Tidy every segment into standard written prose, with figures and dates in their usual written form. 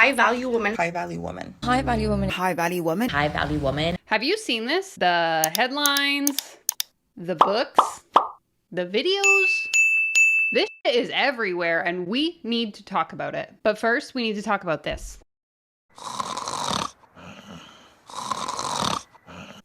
High value woman. High value woman. High value woman. High value woman. High value woman. Have you seen this? The headlines, the books, the videos. This shit is everywhere and we need to talk about it. But first, we need to talk about this.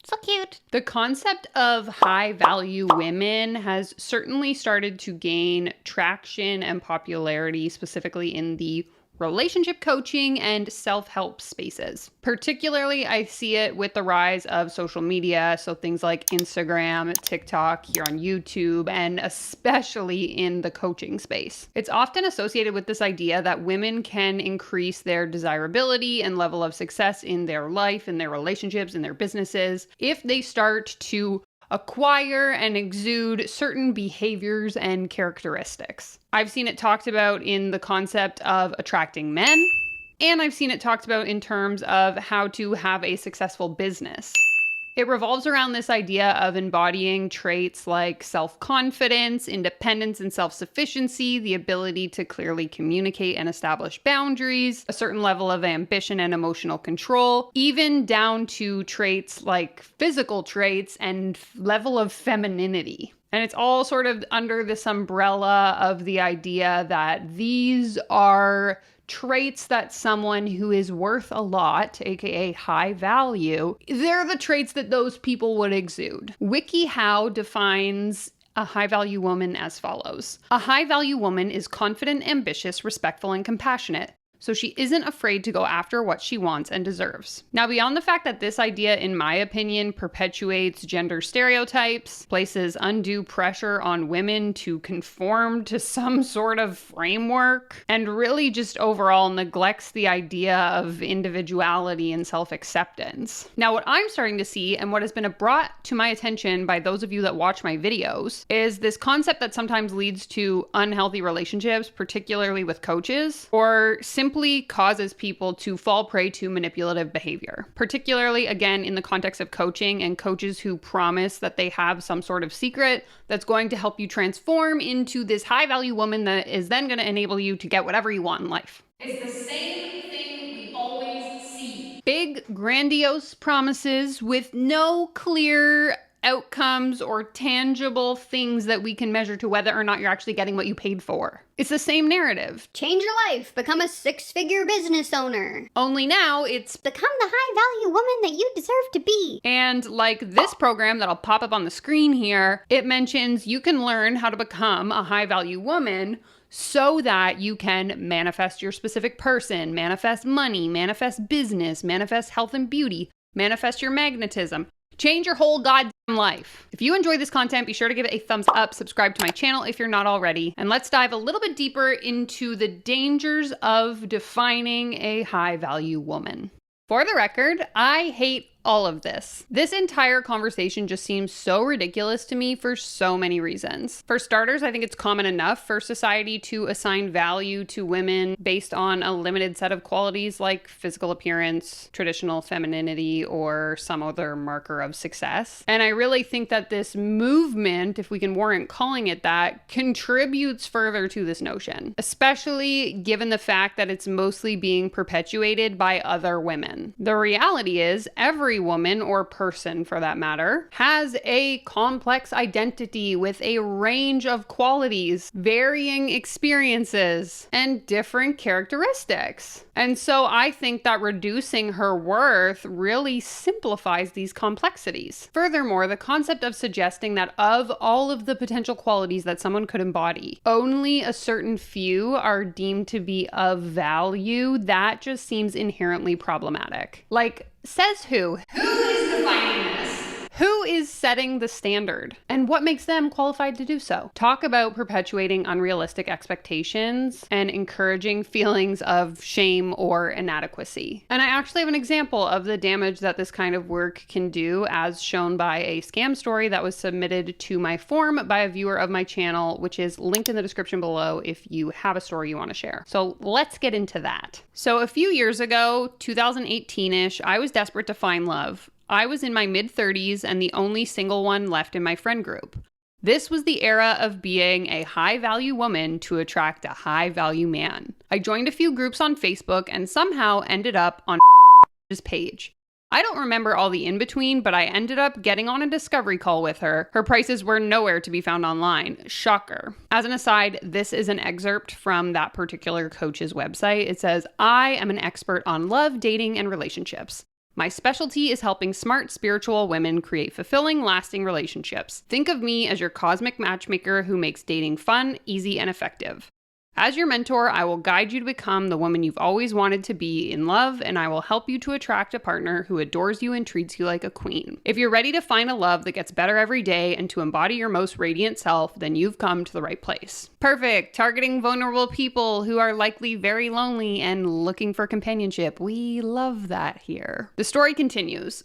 So cute. The concept of high value women has certainly started to gain traction and popularity, specifically in the relationship coaching and self-help spaces. Particularly, I see it with the rise of social media, so things like Instagram, TikTok, here on YouTube, and especially in the coaching space. It's often associated with this idea that women can increase their desirability and level of success in their life, in their relationships, in their businesses, if they start to acquire and exude certain behaviors and characteristics. I've seen it talked about in the concept of attracting men, and I've seen it talked about in terms of how to have a successful business. It revolves around this idea of embodying traits like self-confidence, independence and self-sufficiency, the ability to clearly communicate and establish boundaries, a certain level of ambition and emotional control, even down to traits like physical traits and level of femininity. And it's all sort of under this umbrella of the idea that these are traits that someone who is worth a lot, aka high value, they're the traits that those people would exude. WikiHow defines a high value woman as follows. A high value woman is confident, ambitious, respectful, and compassionate. So she isn't afraid to go after what she wants and deserves. Now, beyond the fact that this idea, in my opinion, perpetuates gender stereotypes, places undue pressure on women to conform to some sort of framework, and really just overall neglects the idea of individuality and self-acceptance. Now, what I'm starting to see, and what has been brought to my attention by those of you that watch my videos, is this concept that sometimes leads to unhealthy relationships, particularly with coaches, or simply causes people to fall prey to manipulative behavior, particularly again in the context of coaching and coaches who promise that they have some sort of secret that's going to help you transform into this high value woman that is then going to enable you to get whatever you want in life. It's the same thing we always see. Big, grandiose promises with no clear outcomes or tangible things that we can measure to whether or not you're actually getting what you paid for. It's the same narrative. Change your life. Become a 6-figure business owner. Only now it's become the high-value woman that you deserve to be. And like this program that'll pop up on the screen here, it mentions you can learn how to become a high-value woman so that you can manifest your specific person, manifest money, manifest business, manifest health and beauty, manifest your magnetism. Change your whole goddamn life. If you enjoy this content, be sure to give it a thumbs up, subscribe to my channel if you're not already, and let's dive a little bit deeper into the dangers of defining a high value woman. For the record, I hate all of this. This entire conversation just seems so ridiculous to me for so many reasons. For starters, I think it's common enough for society to assign value to women based on a limited set of qualities like physical appearance, traditional femininity, or some other marker of success. And I really think that this movement, if we can warrant calling it that, contributes further to this notion, especially given the fact that it's mostly being perpetuated by other women. The reality is, every woman, or person for that matter, has a complex identity with a range of qualities, varying experiences, and different characteristics. And so I think that reducing her worth really simplifies these complexities. Furthermore, the concept of suggesting that of all of the potential qualities that someone could embody, only a certain few are deemed to be of value, that just seems inherently problematic. Like, says who? Who is defining this? Who is setting the standard? And what makes them qualified to do so? Talk about perpetuating unrealistic expectations and encouraging feelings of shame or inadequacy. And I actually have an example of the damage that this kind of work can do, as shown by a scam story that was submitted to my form by a viewer of my channel, which is linked in the description below if you have a story you want to share. So let's get into that. So a few years ago, 2018-ish, I was desperate to find love. I was in my mid-30s and the only single one left in my friend group. This was the era of being a high-value woman to attract a high-value man. I joined a few groups on Facebook and somehow ended up on his page. I don't remember all the in-between, but I ended up getting on a discovery call with her. Her prices were nowhere to be found online. Shocker. As an aside, this is an excerpt from that particular coach's website. It says, "I am an expert on love, dating, and relationships. My specialty is helping smart, spiritual women create fulfilling, lasting relationships. Think of me as your cosmic matchmaker who makes dating fun, easy, and effective. As your mentor, I will guide you to become the woman you've always wanted to be in love, and I will help you to attract a partner who adores you and treats you like a queen. If you're ready to find a love that gets better every day and to embody your most radiant self, then you've come to the right place." Perfect. Targeting vulnerable people who are likely very lonely and looking for companionship. We love that here. The story continues.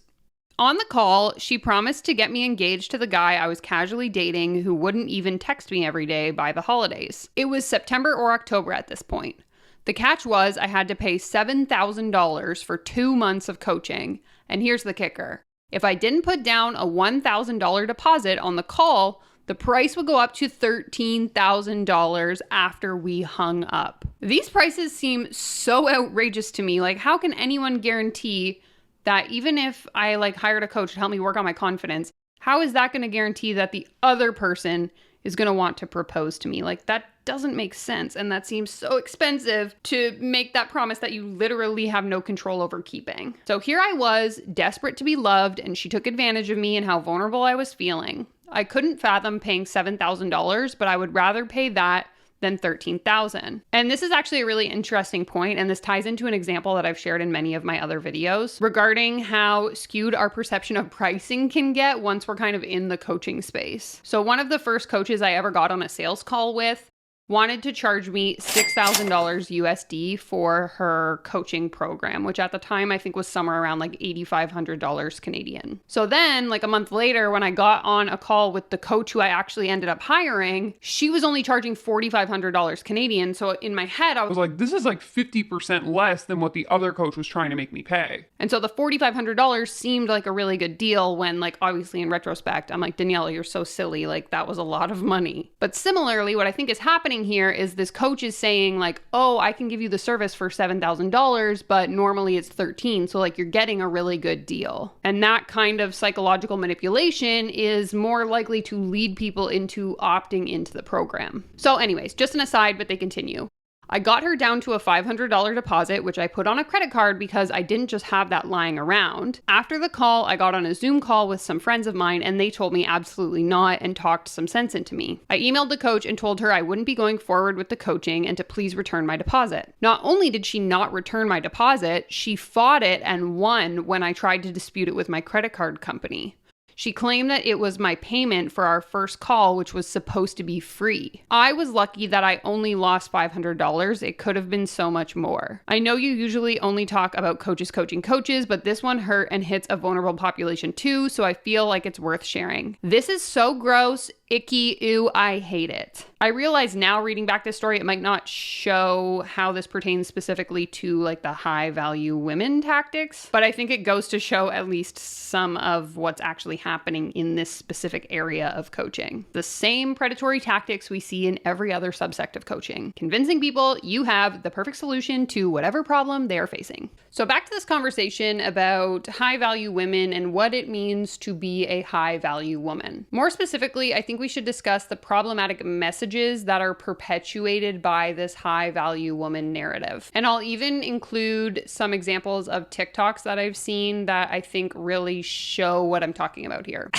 On the call, she promised to get me engaged to the guy I was casually dating who wouldn't even text me every day by the holidays. It was September or October at this point. The catch was I had to pay $7,000 for 2 months of coaching. And here's the kicker. If I didn't put down a $1,000 deposit on the call, the price would go up to $13,000 after we hung up. These prices seem so outrageous to me. Like, how can anyone guarantee that even if I hired a coach to help me work on my confidence, how is that going to guarantee that the other person is going to want to propose to me? That doesn't make sense. And that seems so expensive to make that promise that you literally have no control over keeping. So here I was, desperate to be loved, and she took advantage of me and how vulnerable I was feeling. I couldn't fathom paying $7,000, but I would rather pay that than $13,000. And this is actually a really interesting point, and this ties into an example that I've shared in many of my other videos regarding how skewed our perception of pricing can get once we're kind of in the coaching space. So one of the first coaches I ever got on a sales call with wanted to charge me $6,000 USD for her coaching program, which at the time I think was somewhere around $8,500 Canadian. So then a month later, when I got on a call with the coach who I actually ended up hiring, she was only charging $4,500 Canadian. So in my head, I was like, this is 50% less than what the other coach was trying to make me pay. And so the $4,500 seemed like a really good deal when obviously in retrospect, I'm like, Danielle, you're so silly. That was a lot of money. But similarly, what I think is happening here is this coach is saying oh, I can give you the service for $7,000, but normally it's $13,000. So you're getting a really good deal. And that kind of psychological manipulation is more likely to lead people into opting into the program. So anyways, just an aside, but they continue. I got her down to a $500 deposit, which I put on a credit card because I didn't just have that lying around. After the call, I got on a Zoom call with some friends of mine and they told me absolutely not and talked some sense into me. I emailed the coach and told her I wouldn't be going forward with the coaching and to please return my deposit. Not only did she not return my deposit, she fought it and won when I tried to dispute it with my credit card company. She claimed that it was my payment for our first call, which was supposed to be free. I was lucky that I only lost $500. It could have been so much more. I know you usually only talk about coaches coaching coaches, but this one hurt and hits a vulnerable population too, so I feel like it's worth sharing. This is so gross, icky, ew, I hate it. I realize now reading back this story, it might not show how this pertains specifically to the high value women tactics, but I think it goes to show at least some of what's actually happening in this specific area of coaching. The same predatory tactics we see in every other subsect of coaching, convincing people you have the perfect solution to whatever problem they are facing. So back to this conversation about high value women and what it means to be a high value woman. More specifically, I think we should discuss the problematic messages that are perpetuated by this high value woman narrative. And I'll even include some examples of TikToks that I've seen that I think really show what I'm talking about here.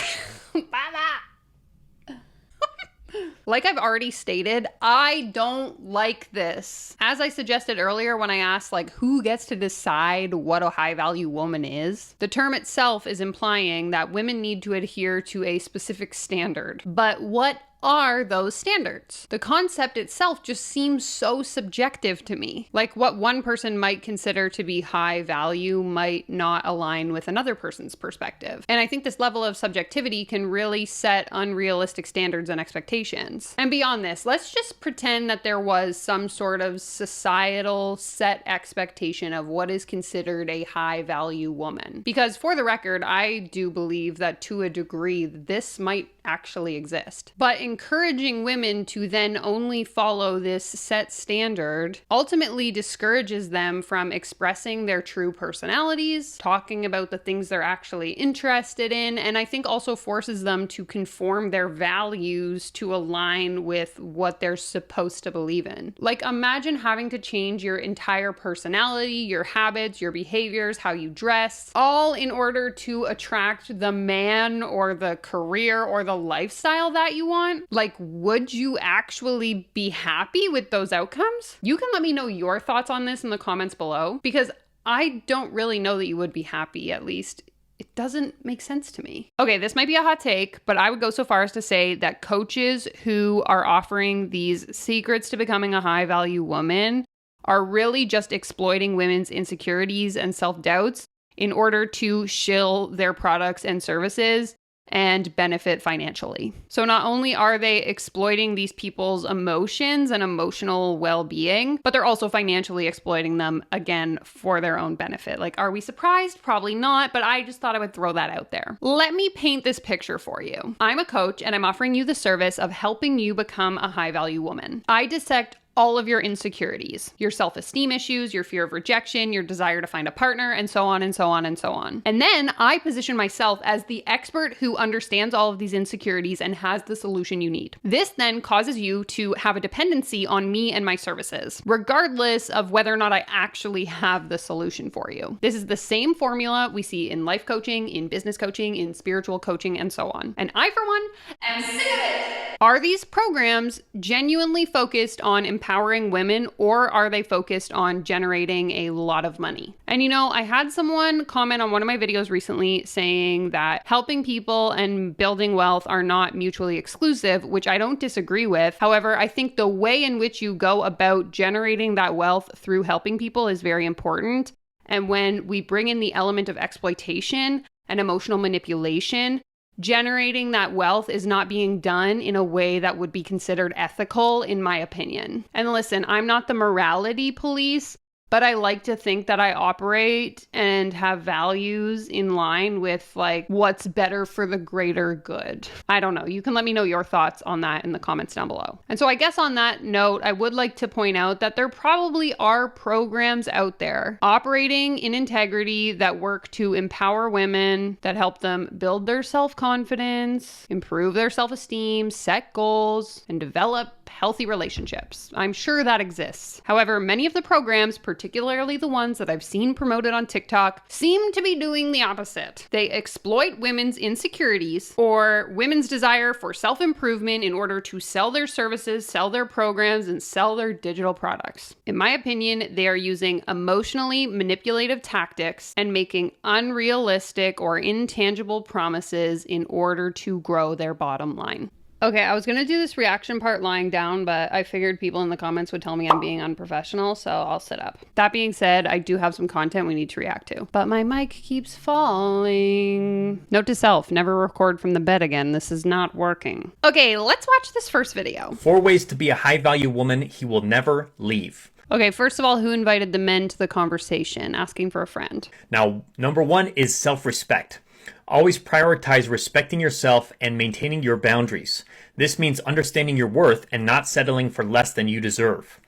Like I've already stated, I don't like this. As I suggested earlier when I asked who gets to decide what a high value woman is, the term itself is implying that women need to adhere to a specific standard. But what are those standards? The concept itself just seems so subjective to me. What one person might consider to be high value might not align with another person's perspective. And I think this level of subjectivity can really set unrealistic standards and expectations. And beyond this, let's just pretend that there was some sort of societal set expectation of what is considered a high value woman. Because for the record, I do believe that to a degree, this might actually exist. But in encouraging women to then only follow this set standard ultimately discourages them from expressing their true personalities, talking about the things they're actually interested in, and I think also forces them to conform their values to align with what they're supposed to believe in. Like, imagine having to change your entire personality, your habits, your behaviors, how you dress, all in order to attract the man or the career or the lifestyle that you want. Like, would you actually be happy with those outcomes? You can let me know your thoughts on this in the comments below, because I don't really know that you would be happy. At least it doesn't make sense to me. Okay, this might be a hot take, but I would go so far as to say that coaches who are offering these secrets to becoming a high value woman are really just exploiting women's insecurities and self-doubts in order to shill their products and services and benefit financially. So not only are they exploiting these people's emotions and emotional well-being, but they're also financially exploiting them, again, for their own benefit. Like, are we surprised? Probably not, but I just thought I would throw that out there. Let me paint this picture for you. I'm a coach and I'm offering you the service of helping you become a high-value woman. I dissect all of your insecurities, your self-esteem issues, your fear of rejection, your desire to find a partner, and so on and so on and so on. And then I position myself as the expert who understands all of these insecurities and has the solution you need. This then causes you to have a dependency on me and my services, regardless of whether or not I actually have the solution for you. This is the same formula we see in life coaching, in business coaching, in spiritual coaching, and so on. And I, for one, am sick of it. Are these programs genuinely focused on empowering women, or are they focused on generating a lot of money? And you know, I had someone comment on one of my videos recently saying that helping people and building wealth are not mutually exclusive, which I don't disagree with. However, I think the way in which you go about generating that wealth through helping people is very important. And when we bring in the element of exploitation and emotional manipulation, generating that wealth is not being done in a way that would be considered ethical, in my opinion. And listen, I'm not the morality police, but I like to think that I operate and have values in line with like what's better for the greater good. I don't know. You can let me know your thoughts on that in the comments down below. And so I guess on that note, I would like to point out that there probably are programs out there operating in integrity that work to empower women, that help them build their self-confidence, improve their self-esteem, set goals, and develop healthy relationships. I'm sure that exists. However, many of the programs, particularly the ones that I've seen promoted on TikTok, seem to be doing the opposite. They exploit women's insecurities or women's desire for self-improvement in order to sell their services, sell their programs, and sell their digital products. In my opinion, they are using emotionally manipulative tactics and making unrealistic or intangible promises in order to grow their bottom line. Okay, I was going to do this reaction part lying down, but I figured people in the comments would tell me I'm being unprofessional, so I'll sit up. That being said, I do have some content we need to react to, but my mic keeps falling. Note to self, never record from the bed again. This is not working. Okay, let's watch this first video. 4 ways to be a high-value woman he will never leave. Okay, first of all, who invited the men to the conversation? Asking for a friend. Now, number 1 is self-respect. Always prioritize respecting yourself and maintaining your boundaries. This means understanding your worth and not settling for less than you deserve.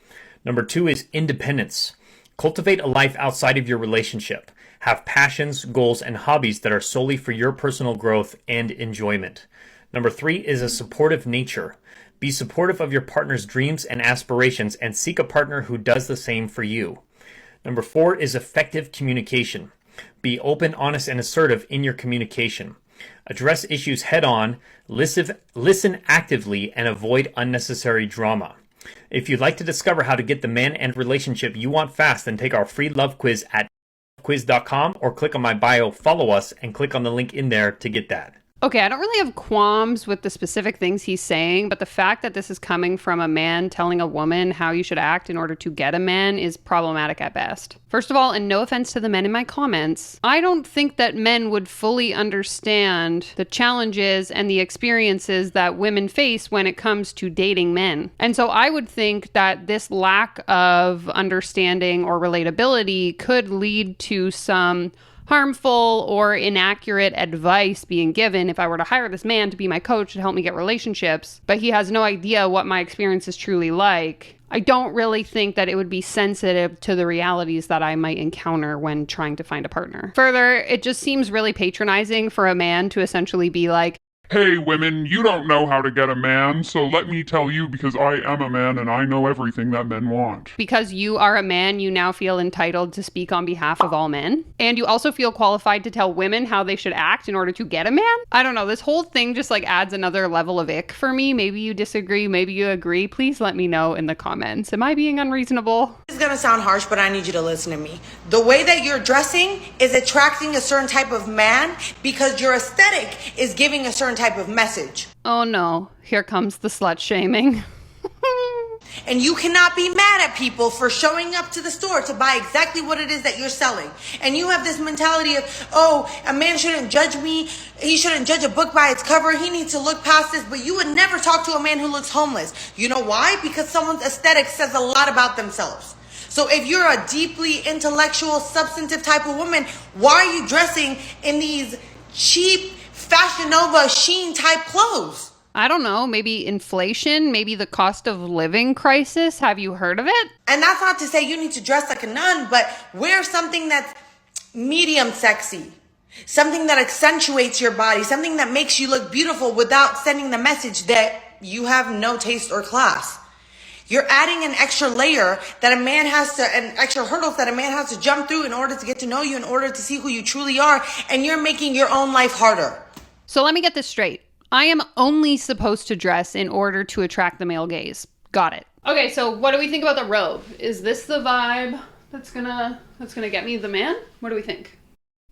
Number 2 is independence. Cultivate a life outside of your relationship. Have passions, goals, and hobbies that are solely for your personal growth and enjoyment. Number 3 is a supportive nature. Be supportive of your partner's dreams and aspirations and seek a partner who does the same for you. Number 4 is effective communication. Be open, honest, and assertive in your communication. Address issues head on, listen actively, and avoid unnecessary drama. If you'd like to discover how to get the man and relationship you want fast, then take our free love quiz at quiz.com or click on my bio, follow us, and click on the link in there to get that. Okay, I don't really have qualms with the specific things he's saying, but the fact that this is coming from a man telling a woman how you should act in order to get a man is problematic at best. First of all, and no offense to the men in my comments, I don't think that men would fully understand the challenges and the experiences that women face when it comes to dating men. And so I would think that this lack of understanding or relatability could lead to some harmful or inaccurate advice being given if I were to hire this man to be my coach to help me get relationships, but he has no idea what my experience is truly like. I don't really think that it would be sensitive to the realities that I might encounter when trying to find a partner. Further, it just seems really patronizing for a man to essentially be like, Hey, women, you don't know how to get a man, so let me tell you because I am a man and I know everything that men want. because you are a man, you now feel entitled to speak on behalf of all men. And you also feel qualified to tell women how they should act in order to get a man. I don't know. This whole thing just like adds another level of ick for me. Maybe you disagree. Maybe you agree. Please let me know in the comments. Am I being unreasonable? This is gonna sound harsh, but I need you to listen to me. The way that you're dressing is attracting a certain type of man because your aesthetic is giving a certain type of message. Oh no. Here comes the slut shaming. And you cannot be mad at people for showing up to the store to buy exactly what it is that you're selling. And you have this mentality of, oh, a man shouldn't judge me. He shouldn't judge a book by its cover. He needs to look past this. But you would never talk to a man who looks homeless. You know why? Because someone's aesthetic says a lot about themselves. So if you're a deeply intellectual, substantive type of woman, why are you dressing in these cheap, Fashion Nova, Sheen type clothes? I don't know, maybe inflation, maybe the cost of living crisis. Have you heard of it? And that's not to say you need to dress like a nun, but wear something that's medium sexy. Something that accentuates your body, something that makes you look beautiful without sending the message that you have no taste or class. You're adding an extra layer that a man has to, and extra hurdles that a man has to jump through in order to get to know you, in order to see who you truly are, and you're making your own life harder. So let me get this straight. I am only supposed to dress in order to attract the male gaze. Got it. Okay, so what do we think about the robe? Is this the vibe that's gonna get me the man? What do we think?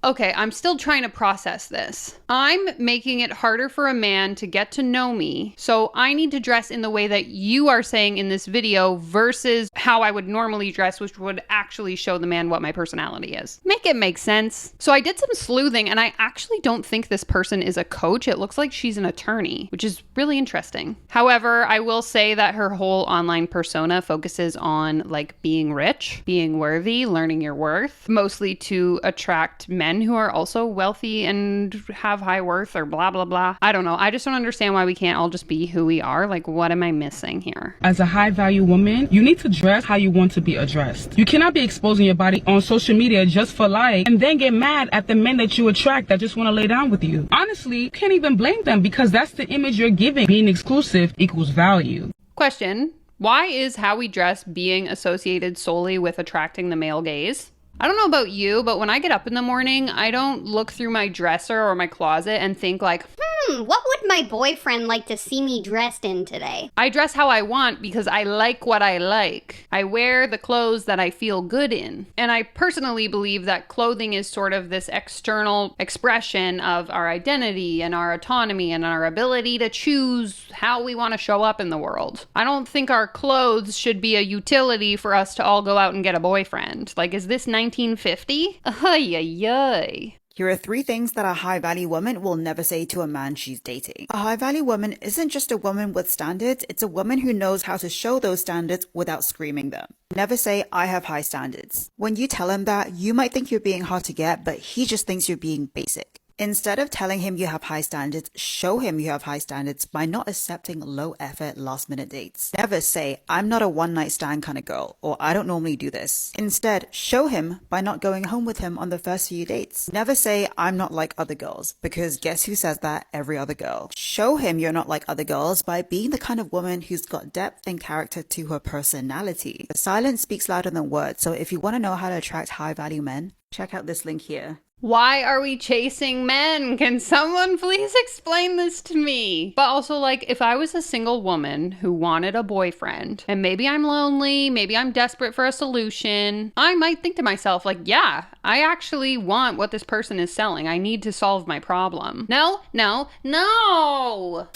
Okay, I'm still trying to process this. I'm making it harder for a man to get to know me, so I need to dress in the way that you are saying in this video versus how I would normally dress, which would actually show the man what my personality is. Make it make sense. So I did some sleuthing, and I actually don't think this person is a coach. It looks like she's an attorney, which is really interesting. However, I will say that her whole online persona focuses on like being rich, being worthy, learning your worth, mostly to attract men who are also wealthy and have high worth or blah, blah, blah. I don't know. I just don't understand why we can't all just be who we are. Like, what am I missing here? As a high value woman, you need to dress how you want to be addressed. You cannot be exposing your body on social media just for like, and then get mad at the men that you attract that just want to lay down with you. Honestly, you can't even blame them because that's the image you're giving. Being exclusive equals value. Question: why is how we dress being associated solely with attracting the male gaze? I don't know about you, but when I get up in the morning, I don't look through my dresser or my closet and think like, What would my boyfriend like to see me dressed in today? I dress how I want because I like what I like. I wear the clothes that I feel good in. And I personally believe that clothing is sort of this external expression of our identity and our autonomy and our ability to choose how we want to show up in the world. I don't think our clothes should be a utility for us to all go out and get a boyfriend. Like, is this 1950? Ay, ay, ay. Here are 3 things that a high-value woman will never say to a man she's dating. A high-value woman isn't just a woman with standards, it's a woman who knows how to show those standards without screaming them. Never say, I have high standards. When you tell him that, you might think you're being hard to get, but he just thinks you're being basic. Instead of telling him you have high standards, show him you have high standards by not accepting low-effort, last-minute dates. Never say, I'm not a one-night stand kind of girl, or I don't normally do this. Instead, show him by not going home with him on the first few dates. Never say, I'm not like other girls, because guess who says that? Every other girl. Show him you're not like other girls by being the kind of woman who's got depth and character to her personality. The silence speaks louder than words, so if you want to know how to attract high-value men, check out this link here. Why are we chasing men? Can someone please explain this to me? But also, like, if I was a single woman who wanted a boyfriend, and maybe I'm lonely, maybe I'm desperate for a solution, I might think to myself, like, yeah, I actually want what this person is selling. I need to solve my problem. No, no, no!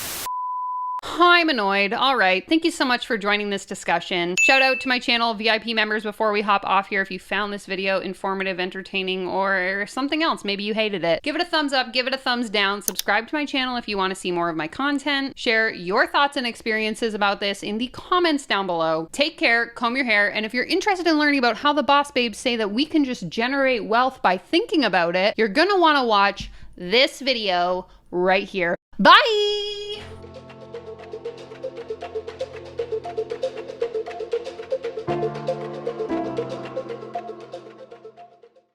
I'm annoyed. All right. Thank you so much for joining this discussion. Shout out to my channel VIP members before we hop off here. If you found this video informative, entertaining, or something else, maybe you hated it, give it a thumbs up, give it a thumbs down, subscribe to my channel if you want to see more of my content, share your thoughts and experiences about this in the comments down below. Take care, comb your hair, and if you're interested in learning about how the boss babes say that we can just generate wealth by thinking about it, you're gonna want to watch this video right here. Bye!